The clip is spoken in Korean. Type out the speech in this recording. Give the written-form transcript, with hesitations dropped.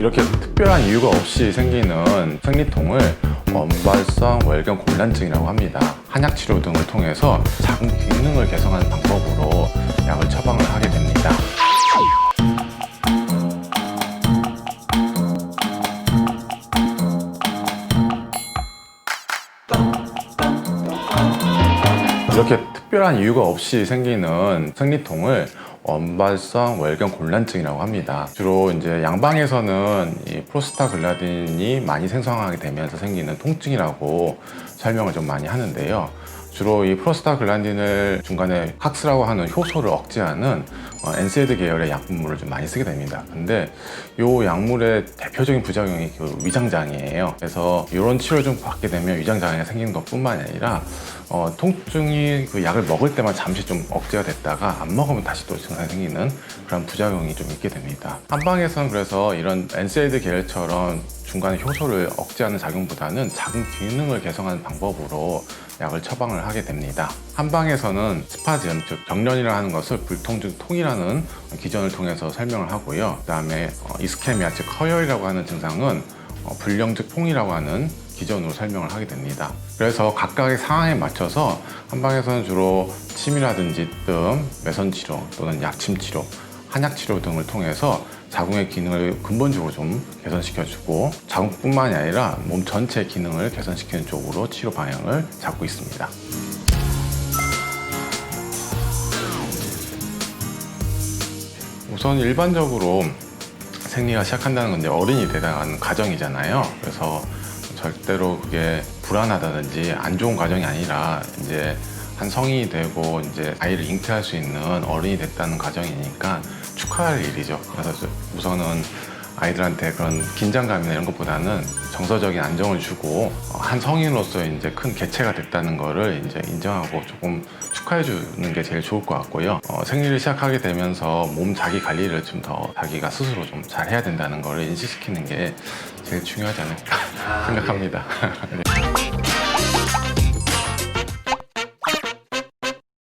이렇게 특별한 이유가 없이 생기는 생리통을 원발성 월경 곤란증이라고 합니다. 한약 치료 등을 통해서 자궁 기능을 개선하는 방법으로 약을 처방을 하게 됩니다. 이렇게 특별한 이유가 없이 생기는 생리통을 원발성 월경 곤란증이라고 합니다. 주로 이제 양방에서는 이 프로스타글란딘이 많이 생성하게 되면서 생기는 통증이라고 설명을 좀 많이 하는데요. 주로 이 프로스타글란딘을 중간에 학스라고 하는 효소를 억제하는 엔세이드 계열의 약물을 좀 많이 쓰게 됩니다. 근데 이 약물의 대표적인 부작용이 그 위장장애예요. 그래서 이런 치료를 좀 받게 되면 위장장애가 생기는 것뿐만 아니라 통증이 그 약을 먹을 때만 잠시 좀 억제가 됐다가 안 먹으면 다시 또 증상이 생기는 그런 부작용이 좀 있게 됩니다. 한방에서는 그래서 이런 엔세이드 계열처럼 중간에 효소를 억제하는 작용보다는 자궁 기능을 개선하는 방법으로 약을 처방을 하게 됩니다. 한방에서는 스파즘, 즉 경련이라 하는 것을 불통증 통이라는 기전을 통해서 설명을 하고요. 그 다음에 이스케미아, 즉 허혈이라고 하는 증상은 불령즉 통이라고 하는 기전으로 설명을 하게 됩니다. 그래서 각각의 상황에 맞춰서 한방에서는 주로 침이라든지 뜸, 매선 치료 또는 약침 치료, 한약 치료 등을 통해서 자궁의 기능을 근본적으로 좀 개선시켜주고 자궁뿐만이 아니라 몸 전체 기능을 개선시키는 쪽으로 치료 방향을 잡고 있습니다. 우선 일반적으로 생리가 시작한다는 건 이제 어른이 되다가는 과정이잖아요. 그래서 절대로 그게 불안하다든지 안 좋은 과정이 아니라 이제 한 성인이 되고 이제 아이를 잉태할 수 있는 어른이 됐다는 과정이니까 축하할 일이죠. 그래서 우선은 아이들한테 그런 긴장감이나 이런 것보다는 정서적인 안정을 주고 한 성인으로서 이제 큰 개체가 됐다는 거를 이제 인정하고 조금 축하해 주는 게 제일 좋을 것 같고요. 생리를 시작하게 되면서 몸 자기 관리를 좀 더 자기가 스스로 좀 잘 해야 된다는 거를 인식시키는 게 제일 중요하지 않을까 생각합니다. 네.